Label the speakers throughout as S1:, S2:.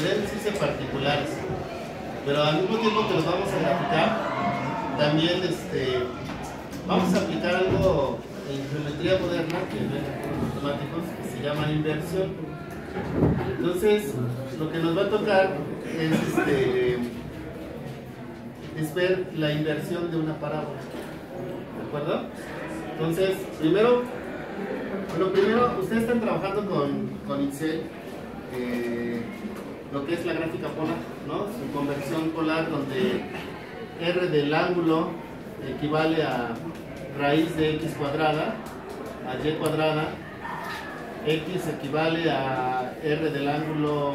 S1: podrían decirse particulares, pero al mismo tiempo que los vamos a graficar, también vamos a aplicar algo en geometría moderna, que no es matemáticos, que se llama inversión. Entonces, lo que nos va a tocar es ver la inversión de una parábola. ¿De acuerdo? Entonces, primero, ustedes están trabajando con Excel, lo que es la gráfica polar, ¿no? Su conversión polar, donde R del ángulo equivale a raíz de x cuadrada, a y cuadrada, x equivale a R del ángulo,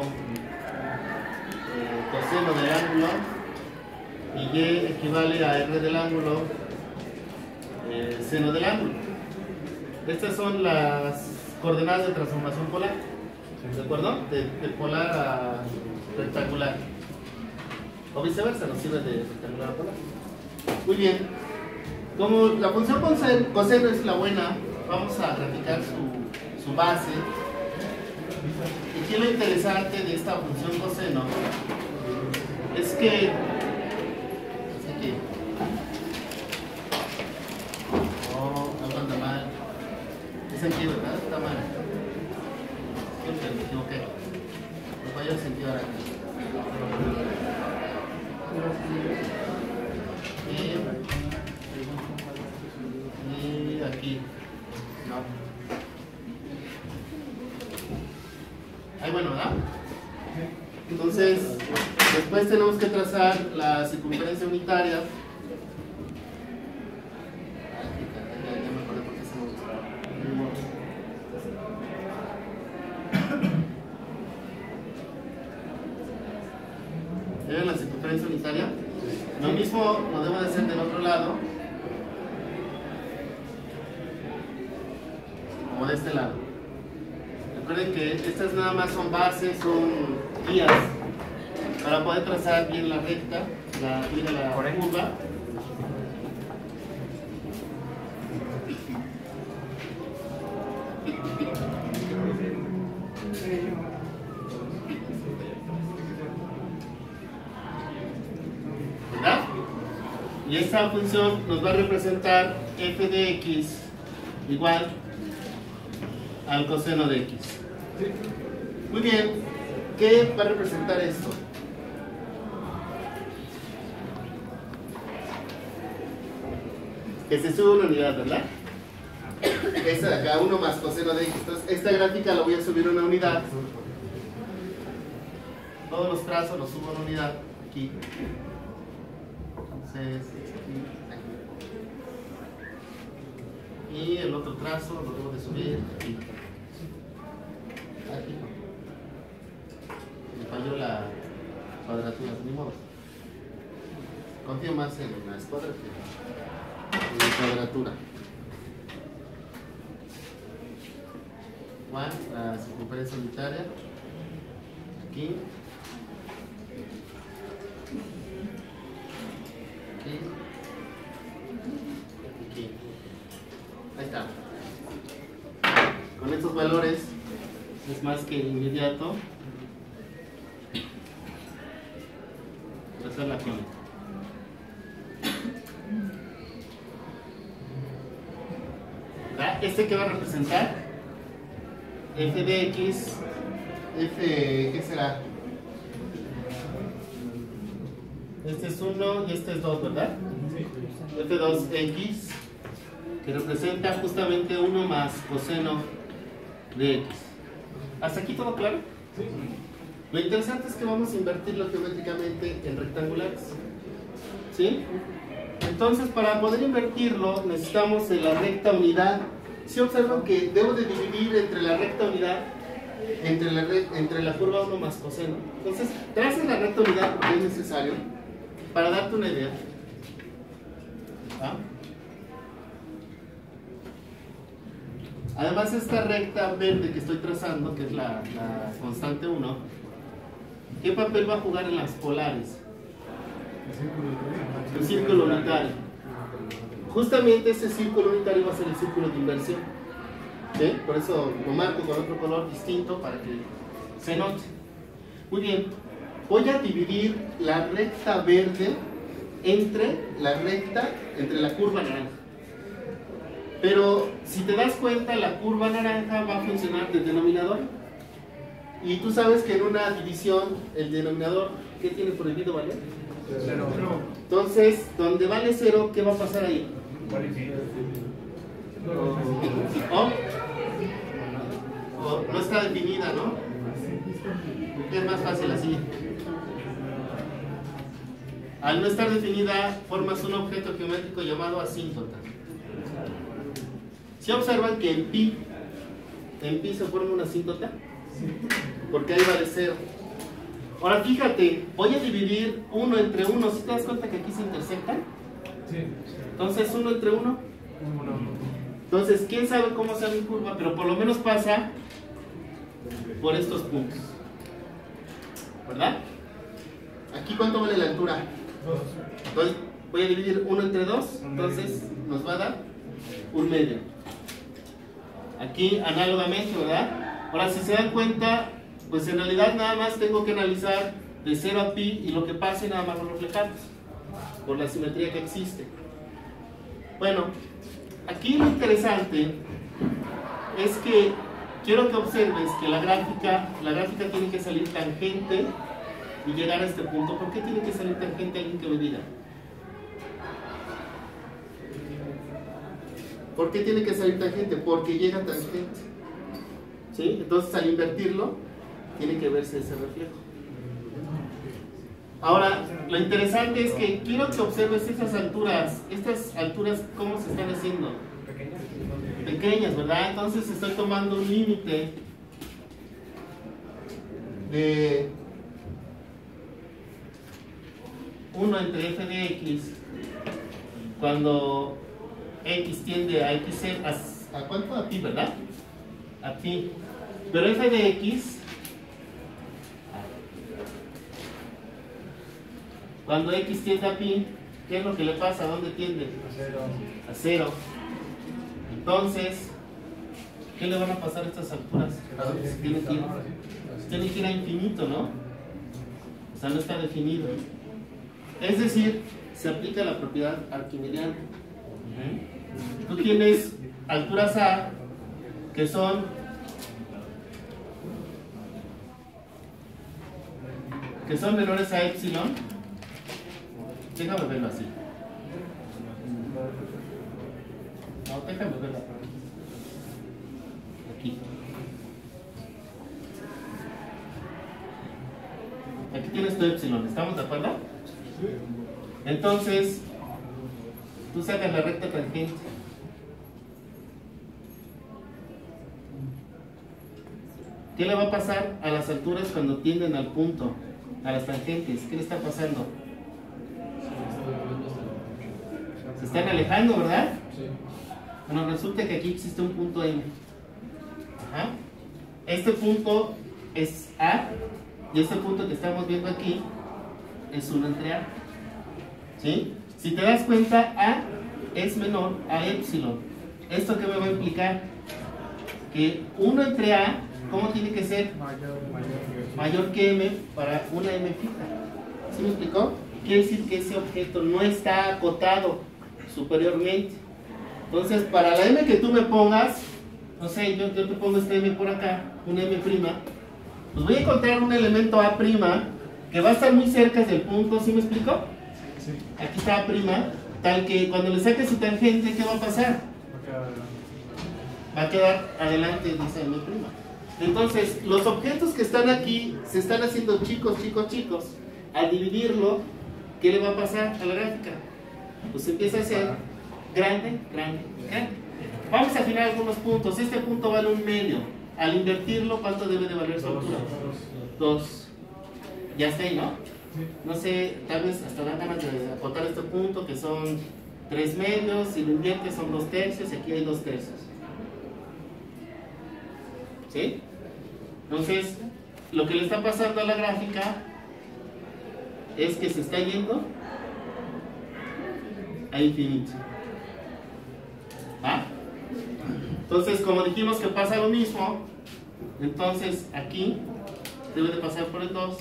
S1: coseno del ángulo, y y equivale a R del ángulo, seno del ángulo. Estas son las coordenadas de transformación polar, ¿de acuerdo? De polar a rectangular, o viceversa, nos sirve de rectangular a polar. Muy bien, como la función coseno es la buena, vamos a graficar su base. Y aquí lo interesante de esta función coseno es que algo anda mal. Es aquí, ¿verdad? Está mal. Siempre me equivoqué. Pues vaya el sentido ahora. Y aquí. No. Ahí bueno, ¿verdad? Entonces, después tenemos que trazar la circunferencia unitaria. Ya me acordé por qué se me gustaba. ¿Ven la circunferencia unitaria? Lo mismo lo debo de hacer del otro lado, como de este lado. Recuerden que estas nada más son bases, son guías para poder trazar bien la recta, la curva. ¿Verdad? Y esta función nos va a representar f de x igual al coseno de x. Muy bien, ¿qué va a representar esto? Que se sube una unidad, ¿verdad? Esta de acá, 1 más coseno de x. Entonces, esta gráfica la voy a subir una unidad. Todos los trazos los subo una unidad aquí. Entonces, aquí. Y el otro trazo lo debo de subir aquí. Aquí. Me falló la cuadratura, ni modo. Confío más en la escuadra que en la cuadratura. Igual, la circunferencia unitaria. Aquí. Aquí. Aquí. Ahí está. Con estos valores es más que inmediato trazar la cónica. ¿Este qué va a representar? F de x, ¿qué será? Este es 1 y este es 2, ¿verdad? F2x, que representa justamente 1 más coseno de x. ¿Hasta aquí todo claro? Sí. Lo interesante es que vamos a invertirlo geométricamente en rectangulares. ¿Sí? Entonces, para poder invertirlo, necesitamos la recta unidad. Si observan que debo de dividir entre la recta unidad, entre la curva 1 más coseno. Entonces, traces la recta unidad porque es necesario, para darte una idea. ¿Ah? Además, esta recta verde que estoy trazando, que es la constante 1, ¿qué papel va a jugar en las polares? El círculo unitario. Justamente ese círculo unitario va a ser el círculo de inversión. ¿Sí? Por eso lo marco con otro color distinto para que se note. Muy bien. Voy a dividir la recta verde entre la curva naranja. Pero si te das cuenta, la curva naranja va a funcionar de denominador. Y tú sabes que en una división, el denominador, ¿qué tiene prohibido valer?
S2: 0.
S1: Entonces, donde vale 0, ¿qué va a pasar ahí? O no está definida, ¿no? Es más fácil así. Al no estar definida, formas un objeto geométrico llamado asíntota. Si observan que en pi se forma una asíntota, porque ahí vale 0. Ahora fíjate, voy a dividir 1 entre 1. ¿Sí te das cuenta que aquí se intersectan?
S2: Sí.
S1: Entonces 1 entre 1. Entonces, quién sabe cómo sea mi curva, pero por lo menos pasa por estos puntos. ¿Verdad? Aquí, ¿cuánto vale la altura?
S2: 2.
S1: Entonces, voy a dividir 1 entre 2. Entonces, nos va a dar 1/2. Aquí, análogamente, ¿verdad? Ahora, si se dan cuenta, pues en realidad nada más tengo que analizar de 0 a pi y lo que pase nada más lo reflejamos por la simetría que existe. Bueno, aquí lo interesante es que quiero que observes que la gráfica tiene que salir tangente y llegar a este punto. ¿Por qué tiene que salir tangente? Alguien que me diga. ¿Por qué tiene que salir tangente? Porque llega tangente. ¿Sí? Entonces al invertirlo, tiene que verse ese reflejo. Ahora, lo interesante es que quiero que observes estas alturas, ¿cómo se están haciendo? Pequeñas, ¿verdad? Entonces estoy tomando un límite de 1 entre f de x cuando x tiende a x, ¿a cuánto? A pi, ¿verdad? A pi. Pero f de x, cuando x tiende a pi, ¿qué es lo que le pasa? ¿A dónde tiende? A 0. Entonces, ¿qué le van a pasar a estas alturas? ¿A dónde se tiene que ir? Tiene que ir a infinito, ¿no? O sea, no está definido. Es decir, se aplica la propiedad arquimediana. Tú tienes alturas A que son menores a epsilon. Déjame verlo así. No, déjame verlo. Aquí. Aquí tienes tu epsilon. ¿Estamos de acuerdo? Entonces, tú sacas la recta tangente. ¿Qué le va a pasar a las alturas cuando tienden al punto? A las tangentes. ¿Qué le está pasando? Se están alejando, ¿verdad?
S2: Sí.
S1: Bueno, resulta que aquí existe un punto M. Ajá. Este punto es A y este punto que estamos viendo aquí es 1 entre A. ¿Sí? Si te das cuenta, A es menor a epsilon. ¿Esto qué me va a implicar? Que 1 entre A, ¿cómo tiene que ser? Mayor que M para una M fija. ¿Sí me explicó? Quiere decir que ese objeto no está acotado superiormente. Entonces, para la M que tú me pongas, no sé, yo te pongo esta M por acá, una M', pues voy a encontrar un elemento A' que va a estar muy cerca del punto, ¿sí me explico?
S2: Sí.
S1: Aquí está A', tal que cuando le saques su tangente, ¿qué va a pasar? Va a quedar adelante de esa M'. Entonces, los objetos que están aquí se están haciendo chicos. Al dividirlo, ¿qué le va a pasar a la gráfica? Pues empieza a ser grande. Vamos a afinar algunos puntos. Este punto vale 1/2. Al invertirlo, ¿cuánto debe de valer su altura? 2. Ya está ahí, ¿no? No sé, tal vez hasta dan ganas de acotar este punto, que son 3/2. Si lo inviertes son 2/3, y aquí hay 2/3. ¿Sí? Entonces, lo que le está pasando a la gráfica es que se está yendo a infinito. ¿Ah? Entonces, como dijimos que pasa lo mismo, entonces aquí debe de pasar por el 2,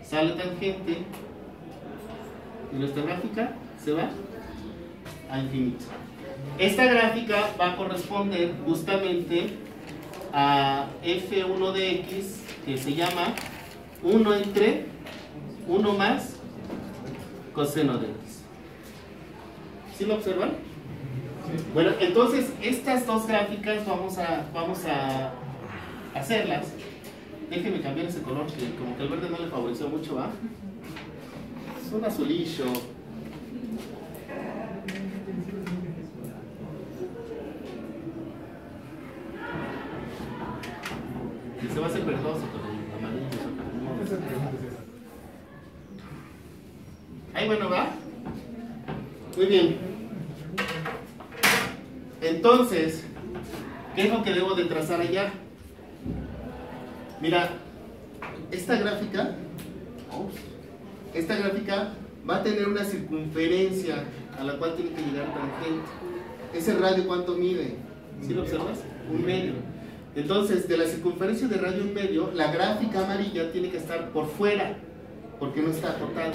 S1: sale tangente, y nuestra gráfica se va a infinito. Esta gráfica va a corresponder justamente a f1 de x, que se llama 1 entre 1 más coseno de x. ¿Sí lo observan? Bueno, entonces estas dos gráficas vamos a hacerlas. Déjenme cambiar ese color, que como que el verde no le favoreció mucho, ¿va? Es un azulillo. Y se va a hacer verdoso con el amarillo. Ahí, bueno, ¿va? Muy bien. Entonces, ¿qué es lo que debo de trazar allá? Mira, esta gráfica va a tener una circunferencia a la cual tiene que llegar tangente. ¿Ese radio cuánto mide? ¿Sí lo observas? 1 medio. Entonces, de la circunferencia de radio 1 medio, la gráfica amarilla tiene que estar por fuera, porque no está acotada.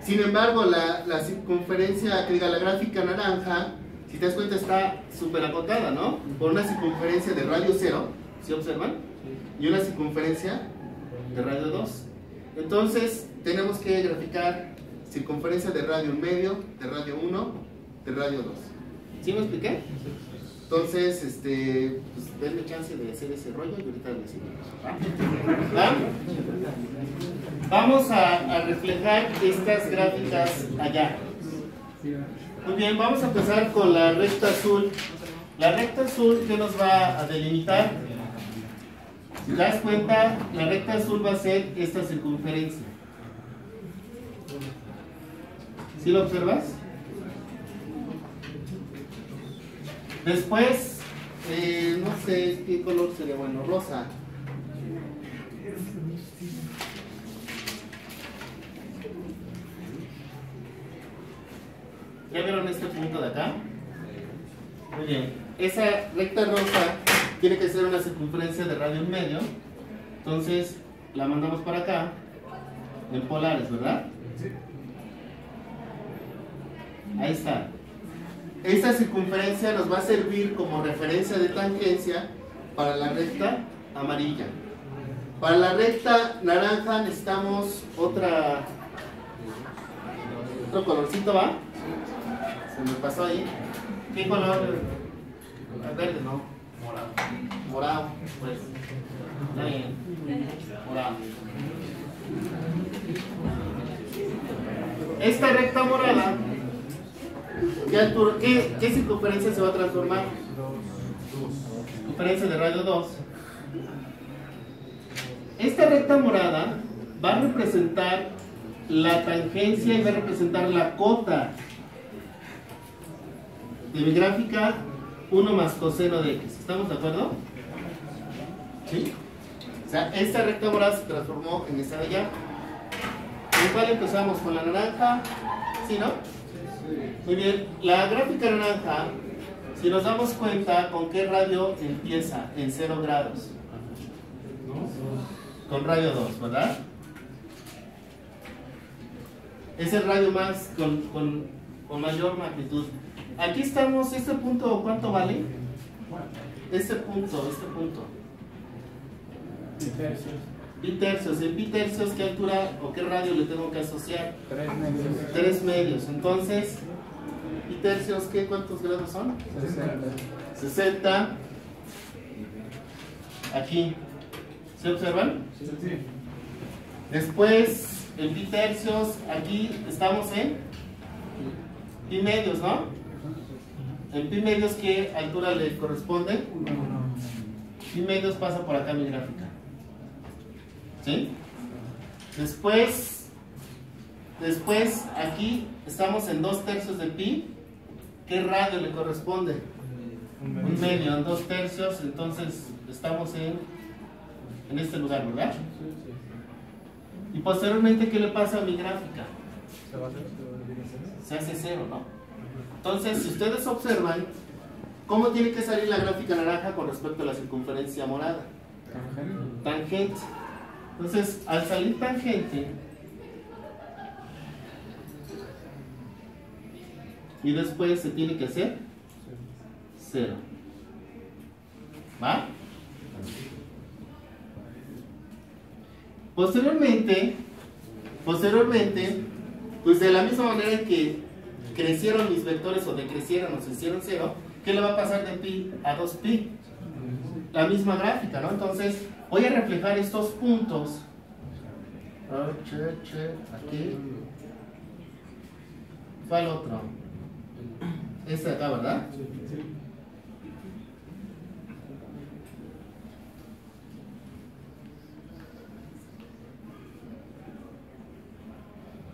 S1: Sin embargo, la circunferencia, que diga la gráfica naranja, si te das cuenta está súper acotada, ¿no? Por una circunferencia de radio 0, ¿sí observan? Y una circunferencia de radio 2. Entonces, tenemos que graficar circunferencia de radio 1 medio, de radio 1, de radio 2. ¿Sí me expliqué? Entonces, pues denme chance de hacer ese rollo y ahorita le seguimos. ¿Va? Vamos a reflejar estas gráficas allá. Muy bien, vamos a empezar con la recta azul. La recta azul, ¿qué nos va a delimitar? Si te das cuenta, la recta azul va a ser esta circunferencia. ¿Sí lo observas? Después, no sé qué color sería bueno, rosa. ¿Ya vieron este punto de acá? Muy bien. Esa recta rosa tiene que ser una circunferencia de radio 1 medio. Entonces, la mandamos para acá, en polares, ¿verdad? Ahí está. Esta circunferencia nos va a servir como referencia de tangencia para la recta amarilla. Para la recta naranja necesitamos otro colorcito, ¿va? Se me pasó ahí. ¿Qué color? Verde, ¿no? Morado. Morado, pues. Está bien. Morado. Esta recta morada, ¿qué circunferencia se va a transformar? Circunferencia de radio 2. Esta recta morada va a representar la tangencia y va a representar la cota de mi gráfica 1 más coseno de x. ¿Estamos de acuerdo? ¿Sí? O sea, esta recta morada se transformó en esta de allá. ¿En cuál empezamos? ¿Con la naranja? ¿Sí, no? Muy bien. La gráfica naranja, si nos damos cuenta, ¿con qué radio empieza? En 0 grados. Con radio 2, ¿verdad? Es el radio más con mayor magnitud. Aquí estamos, este punto, ¿cuánto vale? Este punto. Bitercios. En bitercios, ¿qué altura o qué radio le tengo que asociar? 3 medios. Entonces, bitercios, ¿cuántos grados son? 60. Aquí. ¿Se observan? Sí. Después, en pi tercios, aquí estamos en pi medios, ¿no? En pi medios, ¿qué altura le corresponde? Pi medios pasa por acá mi gráfica. ¿Sí? Después, aquí estamos en 2 tercios de pi. ¿Qué radio le corresponde? 1 medio, en 2 tercios, entonces estamos en este lugar, ¿verdad? Y posteriormente, ¿qué le pasa a mi gráfica? Se hace 0, ¿no? Entonces, si ustedes observan, ¿cómo tiene que salir la gráfica naranja con respecto a la circunferencia morada? Tangente. Entonces, al salir tangente y después se tiene que hacer 0. ¿Va? Posteriormente, pues de la misma manera en que crecieron mis vectores o decrecieron o se hicieron 0, ¿qué le va a pasar de pi a 2pi? La misma gráfica, ¿no? Entonces, voy a reflejar estos puntos. Aquí. ¿Cuál otro? Este de acá, ¿verdad?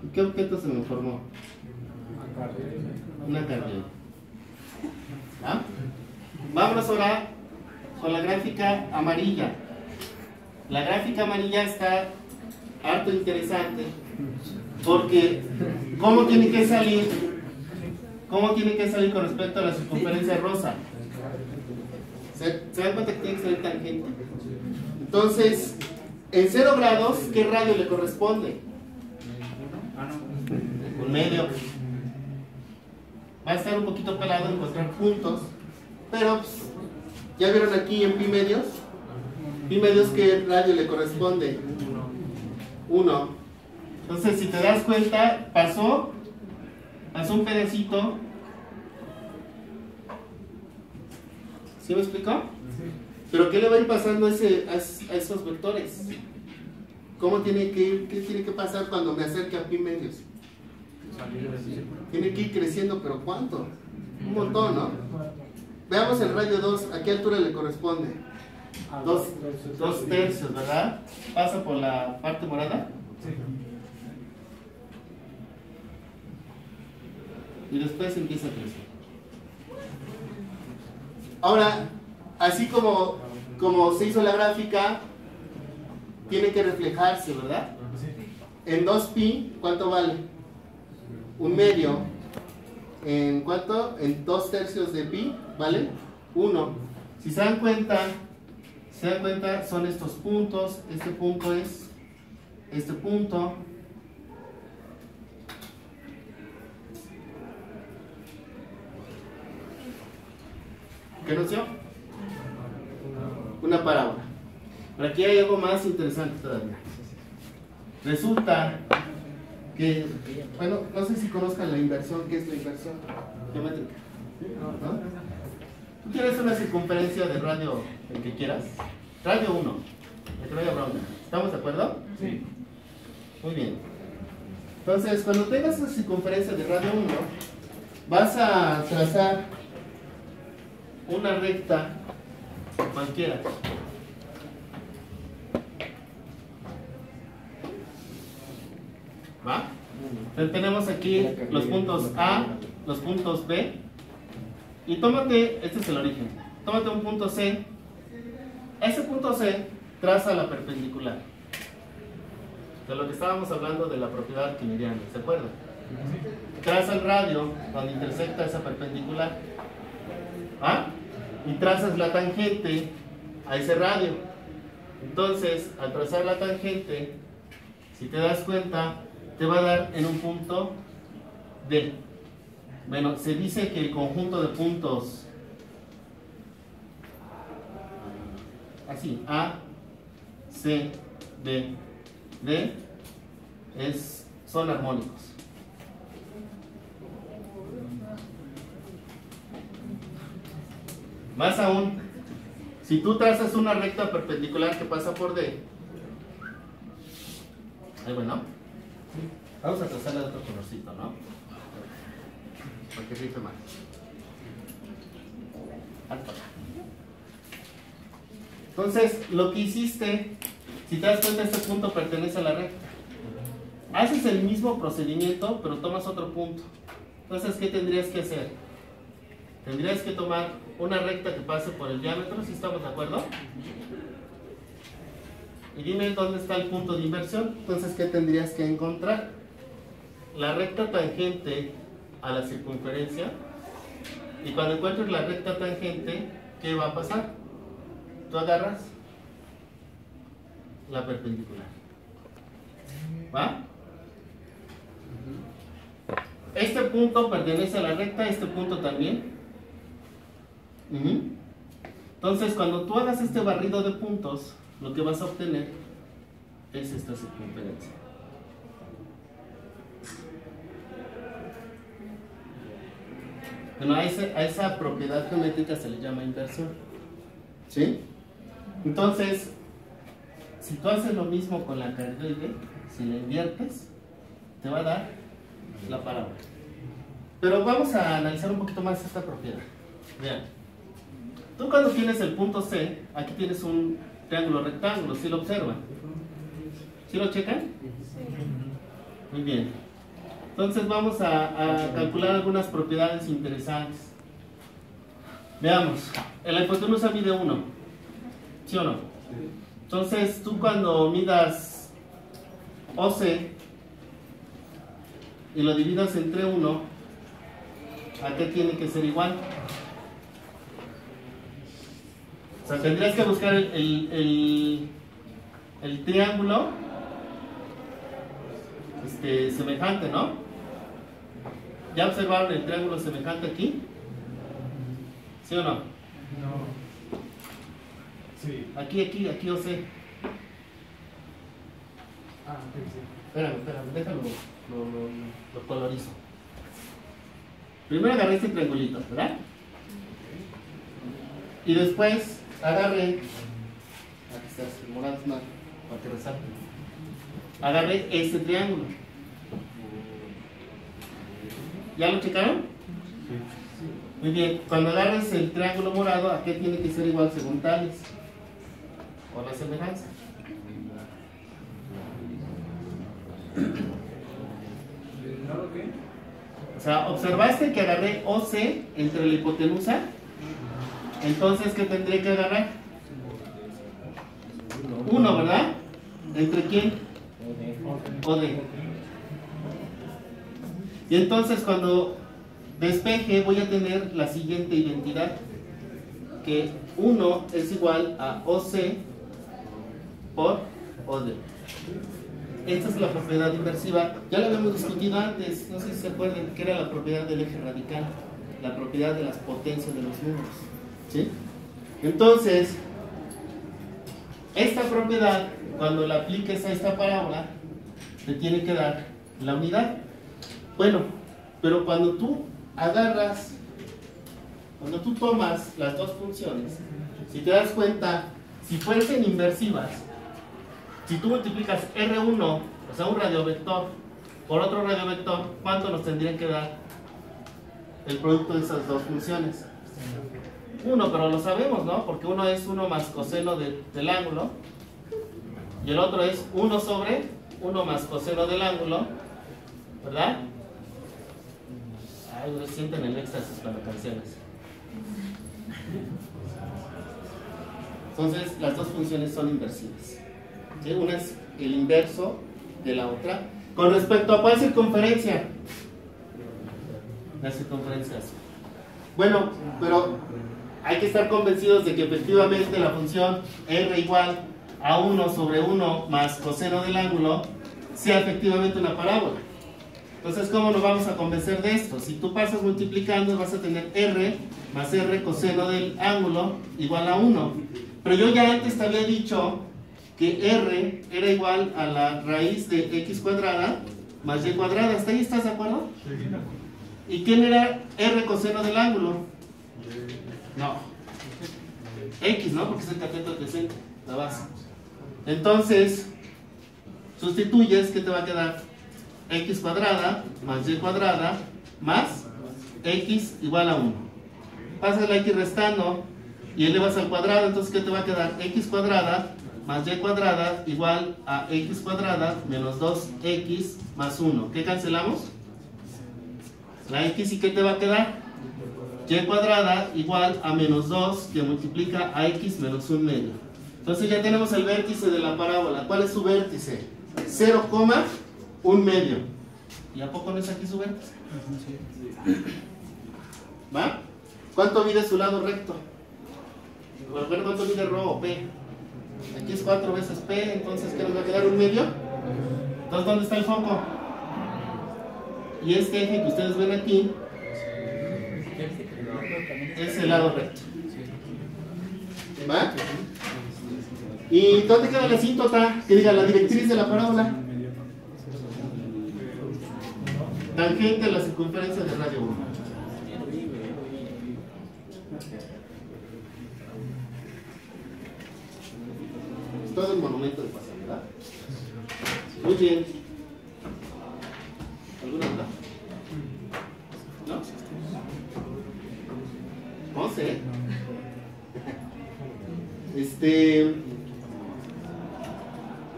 S1: ¿Y qué objeto se me formó? Una carrera. ¿Ah? Vámonos ahora con la gráfica amarilla. La gráfica amarilla está harto interesante porque ¿cómo tiene que salir? ¿Cómo tiene que salir con respecto a la circunferencia rosa? ¿Se dan cuenta que tiene que salir tangente? Entonces, en 0 grados, ¿qué radio le corresponde? 1/2. Va a estar un poquito pelado encontrar puntos, pero pues, ya vieron aquí en pi medios. Pi medios, ¿qué radio le corresponde? 1. Entonces, si te das cuenta, pasó un pedacito. ¿Sí me explicó? Pero ¿qué le va a ir pasando a esos vectores? ¿Cómo tiene que ir? ¿Qué tiene que pasar cuando me acerque a pi medios? Tiene que ir creciendo, pero ¿cuánto? Un montón, ¿no? Veamos el radio 2. ¿A qué altura le corresponde? 2 tercios, ¿verdad? Pasa por la parte morada. Y después empieza a crecer. Ahora, así como se hizo la gráfica, tiene que reflejarse, ¿verdad? En 2pi, ¿cuánto vale? 1/2. ¿En cuánto? En 2 tercios de pi, ¿vale? 1. Si se dan cuenta, son estos puntos. Este punto es este punto. ¿Qué nos dio? Una parábola. Pero aquí hay algo más interesante todavía. Resulta que, bueno, no sé si conozcan la inversión. ¿Qué es la inversión geométrica? ¿No? Tú quieres una circunferencia de radio, el que quieras. Radio 1, el que vaya Brown. ¿Estamos de acuerdo? Sí. Muy bien. Entonces, cuando tengas esa circunferencia de radio 1, vas a trazar una recta cualquiera. ¿Va? Entonces tenemos aquí los puntos A, los puntos B. Y tómate, este es el origen. Tómate un punto C. Ese punto C traza la perpendicular. De lo que estábamos hablando de la propiedad arquimediana, ¿se acuerdan? Traza el radio donde intersecta esa perpendicular. ¿Ah? Y trazas la tangente a ese radio. Entonces, al trazar la tangente, si te das cuenta, te va a dar en un punto D. Bueno, se dice que el conjunto de puntos así, A, C, B, D, son armónicos. Más aún, si tú trazas una recta perpendicular que pasa por D, ahí bueno, vamos a trazarle otro colorcito, ¿no? Para que rife más. Entonces, lo que hiciste, si te das cuenta, este punto pertenece a la recta. Haces el mismo procedimiento, pero tomas otro punto. Entonces, ¿qué tendrías que hacer? Tendrías que tomar una recta que pase por el diámetro, si estamos de acuerdo. Y dime dónde está el punto de inversión. Entonces, ¿qué tendrías que encontrar? La recta tangente a la circunferencia. Y cuando encuentres la recta tangente, ¿qué va a pasar? Tú agarras la perpendicular. ¿Va? Este punto pertenece a la recta, este punto también. Entonces, cuando tú hagas este barrido de puntos, lo que vas a obtener es esta circunferencia. Bueno, a esa propiedad geométrica se le llama inversión. ¿Sí? Entonces, si tú haces lo mismo con la cardioide, si la inviertes, te va a dar la parábola. Pero vamos a analizar un poquito más esta propiedad. Vean, tú cuando tienes el punto C, aquí tienes un triángulo rectángulo, ¿sí lo observan? ¿Sí lo checan? Muy bien. Entonces vamos a calcular algunas propiedades interesantes. Veamos, la hipotenusa mide 1, ¿sí o no? Entonces tú cuando midas OC y lo dividas entre 1, ¿a qué tiene que ser igual? O sea, tendrías que buscar el triángulo semejante, ¿no? ¿Ya observaron el triángulo semejante aquí? ¿Sí o no?
S2: No. Sí.
S1: Aquí OC.
S2: Sí.
S1: Espérame, déjalo, lo colorizo. Primero agarré este triangulito, ¿verdad? Y después agarré, aquí está, el morado es más, para que resalte. Agarré este triángulo. ¿Ya lo checaron?
S2: Sí.
S1: Muy bien, cuando agarres el triángulo morado, ¿a qué tiene que ser igual según Tales? O la semejanza.
S2: ¿Lado qué?
S1: O sea, observaste que agarré OC entre la hipotenusa. Entonces, ¿qué tendré que agarrar? 1, ¿verdad? ¿Entre quién? OD. Y entonces cuando despeje voy a tener la siguiente identidad, que 1 es igual a OC por OD. Esta es la propiedad inversiva. Ya la habíamos discutido antes, no sé si se acuerdan, que era la propiedad del eje radical, la propiedad de las potencias de los números. ¿Sí? Entonces, esta propiedad, cuando la apliques a esta parábola, te tiene que dar la unidad. Bueno, pero cuando tú tomas las dos funciones, si te das cuenta, si fuesen inversivas, si tú multiplicas R1, o sea un radiovector, por otro radiovector, ¿cuánto nos tendría que dar el producto de esas dos funciones? 1, pero lo sabemos, ¿no? Porque uno es 1 más coseno del ángulo, y el otro es 1 sobre 1 más coseno del ángulo, ¿verdad? Ay, sienten el éxtasis cuando canciones. Entonces, las dos funciones son inversivas. ¿Sí? Una es el inverso de la otra. Con respecto a cuál circunferencia. La circunferencia azul. Bueno, pero hay que estar convencidos de que efectivamente la función R igual a 1 sobre 1 más coseno del ángulo sea efectivamente una parábola. Entonces, ¿cómo nos vamos a convencer de esto? Si tú pasas multiplicando, vas a tener R más R coseno del ángulo igual a 1. Pero yo ya antes te había dicho que R era igual a la raíz de X cuadrada más Y cuadrada. ¿Hasta ahí estás de acuerdo?
S2: Sí.
S1: ¿Y quién era R coseno del ángulo? No. X, ¿no? Porque es el cateto adyacente, la base. Entonces, sustituyes, ¿qué te va a quedar? X cuadrada más Y cuadrada más X igual a 1. Pasas la X restando y elevas al cuadrado, entonces ¿qué te va a quedar? X cuadrada más Y cuadrada igual a X cuadrada menos 2X más 1. ¿Qué cancelamos? La X, ¿y qué te va a quedar? Y cuadrada igual a menos 2 que multiplica a X menos 1 medio. Entonces ya tenemos el vértice de la parábola. ¿Cuál es su vértice? 0,1 medio. ¿Y a poco no es aquí su vértice? ¿Va? ¿Cuánto mide su lado recto? Bueno, ¿cuánto mide ρ o P? Aquí es 4 veces P, entonces ¿qué nos va a quedar? ¿1 medio? Entonces, ¿dónde está el foco? Y este eje que ustedes ven aquí es el lado recto. ¿Va? ¿Y dónde queda la asíntota? Que diga la directriz de la parábola. Tangente a la circunferencia de radio 1. Es todo el monumento de pasar, ¿verdad? Muy bien. ¿Alguna duda? ¿No? No sé.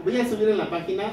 S1: Voy a subir en la página